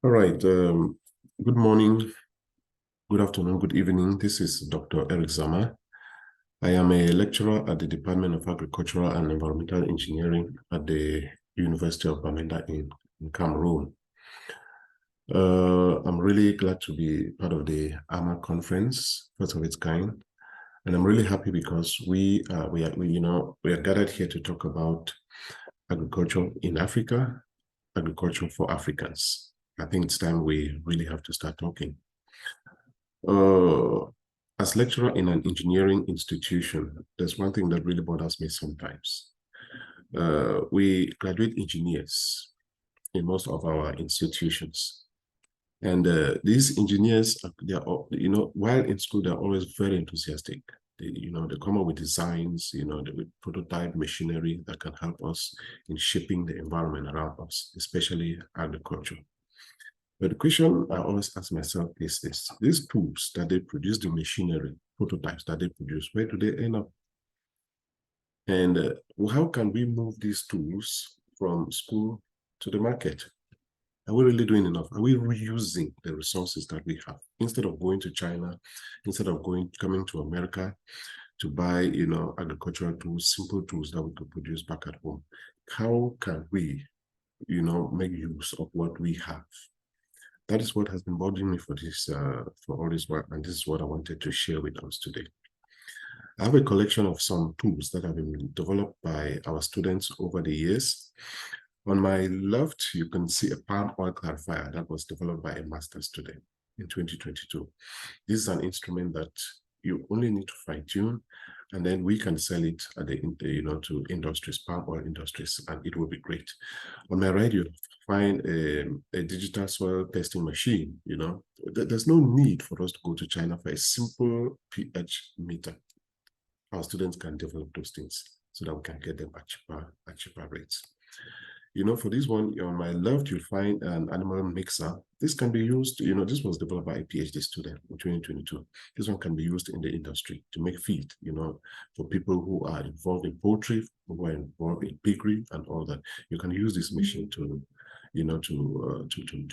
All right. Good morning, good afternoon, good evening. This is Dr. Eric Zama. I am a lecturer at the Department of Agricultural and Environmental Engineering at the University of Bamenda in Cameroon. I'm really glad to be part of the AMA conference, first of its kind. And I'm really happy because we are gathered here to talk about agriculture in Africa, agriculture for Africans. I think it's time we really have to start talking. As lecturer in an engineering institution, there's one thing that really bothers me sometimes. We graduate engineers in most of our institutions. And these engineers, they are, while in school, they're always very enthusiastic. They come up with designs, with prototype machinery that can help us in shaping the environment around us, especially agriculture. But the question I always ask myself is this: these tools that they produce, the machinery, prototypes that they produce, where do they end up? And how can we move these tools from school to the market? Are we really doing enough? Are we reusing the resources that we have? Instead of going to China, instead of coming to America to buy, agricultural tools, simple tools that we could produce back at home, how can we, make use of what we have? That is what has been bothering me for all this work, and this is what I wanted to share with us today. I have a collection of some tools that have been developed by our students over the years. On my left, you can see a palm oil clarifier that was developed by a master's student in 2022. This is an instrument that you only need to fine-tune, and then we can sell it at to industries, palm oil industries, and it will be great. On my right, you find a digital soil testing machine. There's no need for us to go to China for a simple pH meter. Our students can develop those things so that we can get them at cheaper rates. For this one, on my left, you'll find an animal mixer. This can be used, this was developed by a PhD student in 2022. This one can be used in the industry to make feed, for people who are involved in poultry, who are involved in piggery and all that. You can use this machine to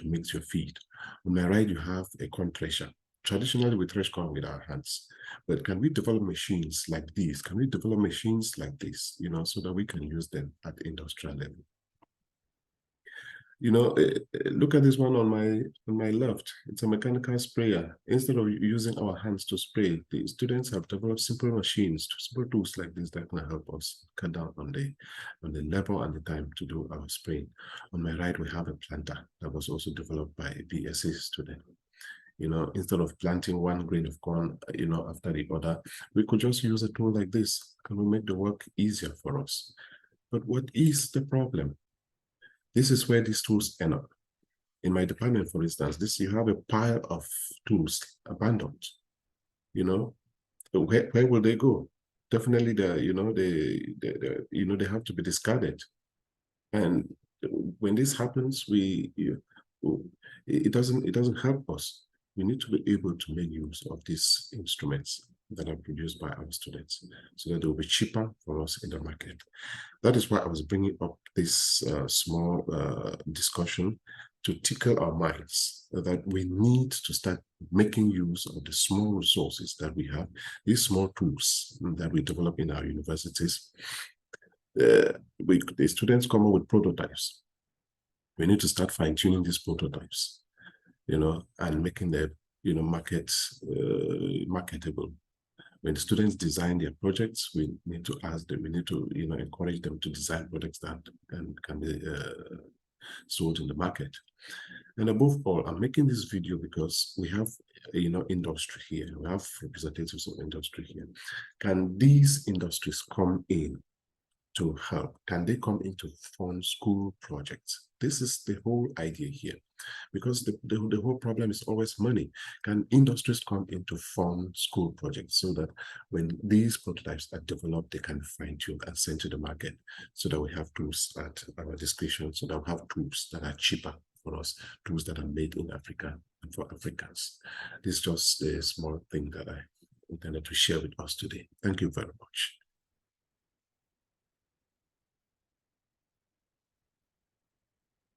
mix your feed. On my right, you have a corn thresher. Traditionally, we thresh corn with our hands, but can we develop machines like these? Can we develop machines like this, so that we can use them at the industrial level? Look at this one on my left. It's a mechanical sprayer. Instead of using our hands to spray, the students have developed simple machines, simple tools like this that can help us cut down on the labor and the time to do our spraying. On my right, we have a planter that was also developed by a BSc student. Instead of planting one grain of corn, after the other, we could just use a tool like this. Can we make the work easier for us? But what is the problem? This is where these tools end up. In my department, for instance, you have a pile of tools abandoned. Where will they go? Definitely, they have to be discarded. And when this happens, it doesn't help us. We need to be able to make use of these instruments that are produced by our students so that they will be cheaper for us in the market. That is why I was bringing up this small discussion to tickle our minds that we need to start making use of the small resources that we have, these small tools that we develop in our universities. The students come up with prototypes. We need to start fine-tuning these prototypes, and making them, marketable. When the students design their projects, we need to ask them, we need to, encourage them to design products that can be sold in the market. And above all, I'm making this video because we have, industry here. We have representatives of industry here. Can these industries come in to help? Can they come in to fund school projects? This is the whole idea here, because the whole problem is always money. Can industries come in to fund school projects so that when these prototypes are developed, they can fine-tune and send to the market so that we have tools at our discretion, so that we have tools that are cheaper for us, tools that are made in Africa and for Africans. This is just a small thing that I intended to share with us today. Thank you very much.